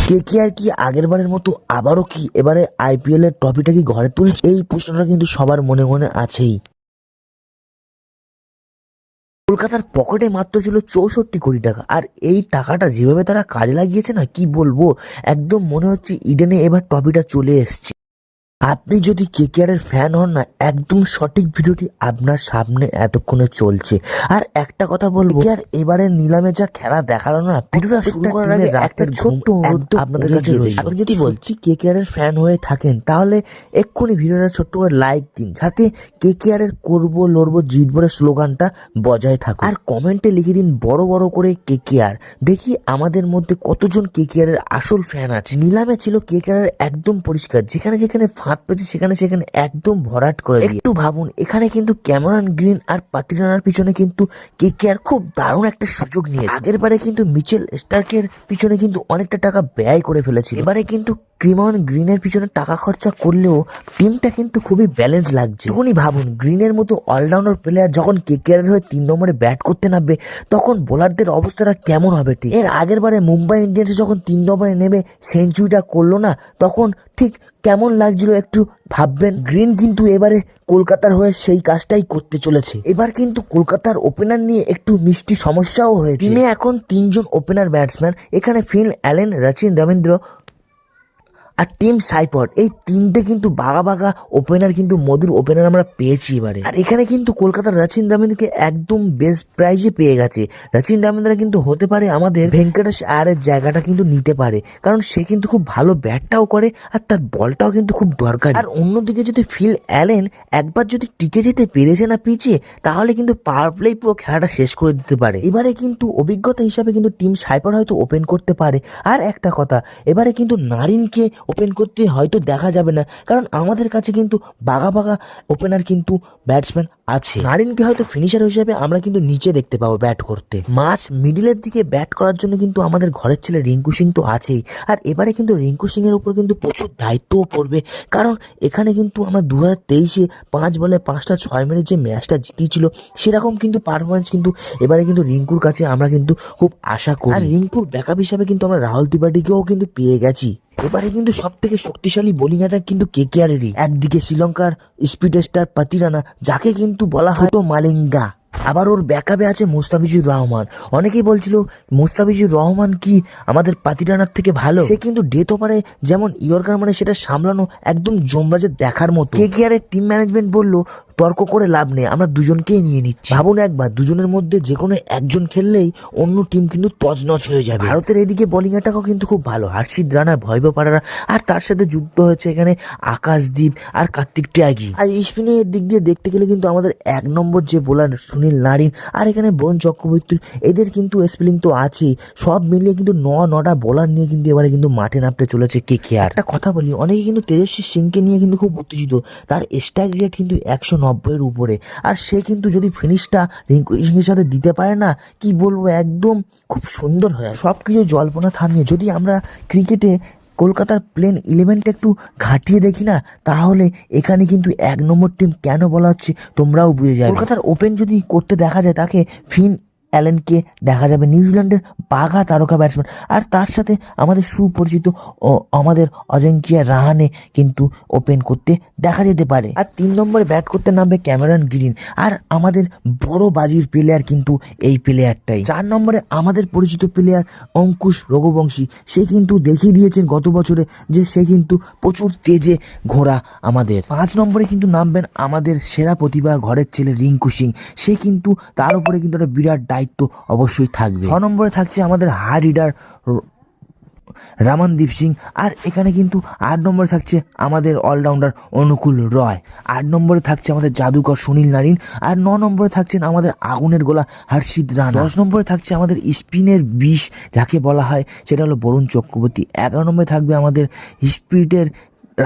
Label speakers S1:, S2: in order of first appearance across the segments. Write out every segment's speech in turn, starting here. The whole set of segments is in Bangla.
S1: কেকেআর কি আগের বারের মতো আবারও কি এবারে আইপিএল এর ট্রফিটা কি ঘরে তুলছে? এই প্রশ্নটা কিন্তু সবার মনে মনে আছেই। কলকাতার পকেটে মাত্র ছিল 64 কোটি টাকা, আর এই টাকাটা যেভাবে তারা কাজে লাগিয়েছে না, কি বলবো, একদম মনে হচ্ছে ইডেনে এবার ট্রফিটা চলে এসছে। আপনি যদি কেকেআর এর ফ্যান হন না, একদম সঠিক ভিডিওটি আপনার সামনে এতক্ষণে চলছে। আর একটা কথা বলবো, কেকেআর এবারে নিলামে যা খেলা দেখালো না, ভিডিওটা শুরু করার আগে একটা ছোট্ট অনুরোধ আপনাদের কাছে রয়েছে। আপনি যদি বলছি কেকেআর এর ফ্যান হয়ে থাকেন, তাহলে এক্ষুনি ভিডিওটা ছোট্ট করে লাইক দিন, যাতে কেকেআর এর করবো লড়বো জিতবো স্লোগানটা বজায় থাকে। আর কমেন্টে লিখে দিন বড় বড় করে কেকেআর। দেখি আমাদের মধ্যে কতজন কেকেআর এর আসল ফ্যান আছে। নিলামে ছিল কেকেআর এর একদম পরিষ্কার, যেখানে যেখানে ফাঁদ পেয়েছে সেখানে সেখানে একদম ভরাট করে দিয়ে। একটু ভাবুন, এখানে কিন্তু ক্যামেরন গ্রিন আর পাতিরানার পিছনে কিন্তু কেকেআর খুব দারুণ একটা সুযোগ নিয়ে আগের বারে কিন্তু মিচেল স্টার্কের পিছনে কিন্তু অনেকটা টাকা ব্যয় করে ফেলেছিল। এবারে কিন্তু ক্যামেরন গ্রিনের পিছনে টাকা খরচা করলেও টিমটা কিন্তু খুবই ব্যালেন্স লাগছে। তখনই ভাবুন, গ্রিনের মতো অলরাউন্ডার প্লেয়ার যখন কেকেআর এর হয়ে 3 নম্বরে ব্যাট করতে নামবে, তখন বোলারদের অবস্থাটা কেমন হবে। ঠিক এর আগের বারে মুম্বাই ইন্ডিয়ান্স যখন 3 নম্বরে নেমে সেঞ্চুরিটা করলো না, তখন ঠিক কেমন লাগছিল একটু ভাববেন। গ্রিন কিন্তু এবারে কলকাতার হয়ে সেই কাজটাই করতে চলেছে। এবার কিন্তু কলকাতার ওপেনার নিয়ে একটু মিষ্টি সমস্যাও হয়েছে। টিমে এখন 3 জন ওপেনার ব্যাটসম্যান, এখানে ফিল অ্যালেন, রচিন রবীন্দ্র আর টিম সাইপট, এই তিনটে কিন্তু বাঘা বাঘা ওপেনার, কিন্তু মধুর ওপেনার আমরা পেয়েছি এবারে। আর এখানে কিন্তু কলকাতার রচিন রবীন্দ্রকে একদম বেস্ট প্রাইজে পেয়ে গেছে। রচিন রবীন্দ্র কিন্তু হতে পারে আমাদের ভেঙ্কটেশ আয়ারের জায়গাটা কিন্তু নিতে পারে, কারণ সে কিন্তু খুব ভালো ব্যাটটাও করে আর তার বলটাও কিন্তু খুব দরকারি। আর অন্যদিকে যদি ফিল অ্যালেন একবার যদি টিকে যেতে পেরেছে না পিছিয়ে, তাহলে কিন্তু পাওয়ার প্লেই পুরো খেলাটা শেষ করে দিতে পারে। এবারে কিন্তু অভিজ্ঞতা হিসাবে কিন্তু টিম সাইপট হয়তো ওপেন করতে পারে। আর একটা কথা, এবারে কিন্তু নারিনকে ওপেন করতে হয়তো দেখা যাবে না, কারণ আমাদের কাছে কিন্তু বাঘা বাঘা ওপেনার কিন্তু ব্যাটসম্যান আছে। নারিনকে হয়তো ফিনিশার হিসেবে আমরা কিন্তু নিচে দেখতে পাবো ব্যাট করতে। মাঝ মিডিলের দিকে ব্যাট করার জন্য কিন্তু আমাদের ঘরের ছেলে রিঙ্কু সিং তো আছেই। আর এবারে কিন্তু রিঙ্কু সিং এর উপর কিন্তু প্রচুর দায়িত্বও পড়বে, কারণ এখানে কিন্তু আমরা 2023-এ 5 বলে 5টা 6 মেরে যে ম্যাচটা জিতেছিল, সেরকম কিন্তু পারফরমেন্স কিন্তু এবারে কিন্তু রিঙ্কুর কাছে আমরা কিন্তু খুব আশা করি। আর রিঙ্কুর ব্যাকআপ হিসাবে কিন্তু আমরা রাহুল ত্রিপাঠীকেও কিন্তু পেয়ে গেছি। এবারে কিন্তু সব থেকে শক্তিশালী বোলিং অ্যাটাক কিন্তু কেকেআরেরই। একদিকে শ্রীলঙ্কার স্পিড স্টার পাতিরানা, যাকে কিন্তু বলা হয় তো মালিঙ্গা। আবার ওর ব্যাকআপে আছে মুস্তাফিজুর রহমান। অনেকেই বলছিল মুস্তাফিজুর রহমান কি আমাদের পাতিরানার থেকে ভালো। সে কিন্তু ডেথ ওভারে যেমন ইয়র্কার মানে সেটা সামলানো একদম যমরাজের দেখার মতো। কেকেআরের টিম ম্যানেজমেন্ট বললো তর্ক করে লাভ নেই, আমরা দুজনকেই নিয়ে নিচ্ছি। ভাবুন একবার, দুজনের মধ্যে যে কোনো একজন খেললেই অন্য টিম কিন্তু তছনছ হয়ে যাবে। ভারতের এদিকে বোলিং অ্যাটাকও কিন্তু খুব ভালো। হর্ষিত রানা, ভৈভব পারারা, আর তার সাথে যুক্ত হয়েছে এখানে আকাশদীপ আর কার্তিক ত্যাগী। আর স্পিনের দিক দিয়ে দেখতে গেলে কিন্তু আমাদের 1 নম্বর যে বোলার সুনীল নারিন আর এখানে বরুণ চক্রবর্তী, এদের কিন্তু স্পিলিং তো আছেই। সব মিলিয়ে কিন্তু 9টা বোলার নিয়ে কিন্তু এবারে কিন্তু মাঠে নামতে চলেছে কেকেআর। একটা কথা বলি, অনেকে কিন্তু তেজস্বী সিংকে নিয়ে কিন্তু খুব উত্তেজিত। তার স্ট্রাইক রেট কিন্তু 190-এর উপরে, আর সে কিন্তু যদি ফিনিশটা রিঙ্কু সিংয়ের সাথে দিতে পারে না, কি বলবো, একদম খুব সুন্দর হয়। সব কিছু জল্পনা থামিয়ে যদি আমরা ক্রিকেটে কলকাতার প্লেন 11টা একটু ঘাটিয়ে দেখি না, তাহলে এখানে কিন্তু 1 নম্বর টিম কেন বলা হচ্ছে তোমরাও বুঝে যাবে। কলকাতার ওপেন যদি করতে দেখা যায়, তাকে ফিন অ্যালেনকে দেখা যাবে, নিউজিল্যান্ডের বাঘা তারকা ব্যাটসম্যান, আর তার সাথে আমাদের সুপরিচিত আমাদের অজিঙ্ক্য রাহানে কিন্তু ওপেন করতে দেখা যেতে পারে। আর 3 নম্বরে ব্যাট করতে নামবে ক্যামেরন গ্রিন, আর আমাদের বড় বাজির প্লেয়ার কিন্তু এই প্লেয়ারটাই। 4 নম্বরে আমাদের পরিচিত প্লেয়ার অঙ্কুশ রঘুবংশী, সে কিন্তু দেখিয়ে দিয়েছেন গত বছরে যে সে কিন্তু প্রচুর তেজে ঘোড়া আমাদের। 5 নম্বরে কিন্তু নামবেন আমাদের সেরা প্রতিভা ঘরের ছেলে রিঙ্কু সিং, সে কিন্তু তার উপরে কিন্তু একটা বিরাট দায়িত্ব অবশ্যই থাকবে। 6 নম্বরে থাকছে আমাদের হাই রিডার রামনদীপ সিং, আর এখানে কিন্তু 8 নম্বরে থাকছে আমাদের অলরাউন্ডার অনুকূল রয়। 8 নম্বরে থাকছে আমাদের জাদুকর সুনীল নারিন, আর 9 নম্বরে থাকছেন আমাদের আগুনের গোলা হর্ষিত রানা। 10 নম্বরে থাকছে আমাদের স্পিনের বিষ যাকে বলা হয়, সেটা হলো বরুণ চক্রবর্তী। 11 নম্বরে থাকবে আমাদের স্পিরিটের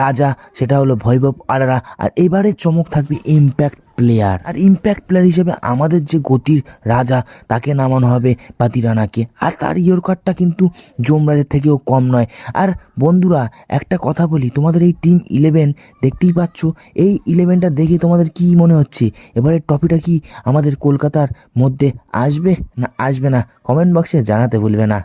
S1: রাজা, সেটা হলো ভৈভব আরারা। আর এবারে চমক থাকবে ইম্প্যাক্ট প্লেয়ার, আর ইম্প্যাক্ট প্লেয়ার হিসেবে আমাদের যে গতির রাজা, তাকে নামানো হবে পাতিরানাকে। আর তার ইয়র্কারটা কিন্তু যমরাজের থেকেও কম নয়। আর বন্ধুরা একটা কথা বলি, তোমাদের এই টিম 11 দেখতেই পাচ্ছ, এই 11টা দেখে তোমাদের কি মনে হচ্ছে? এবারে ট্রফিটা কি আমাদের কলকাতার মধ্যে আসবে না আসবে না, কমেন্ট বক্সে জানাতে ভুলবে না।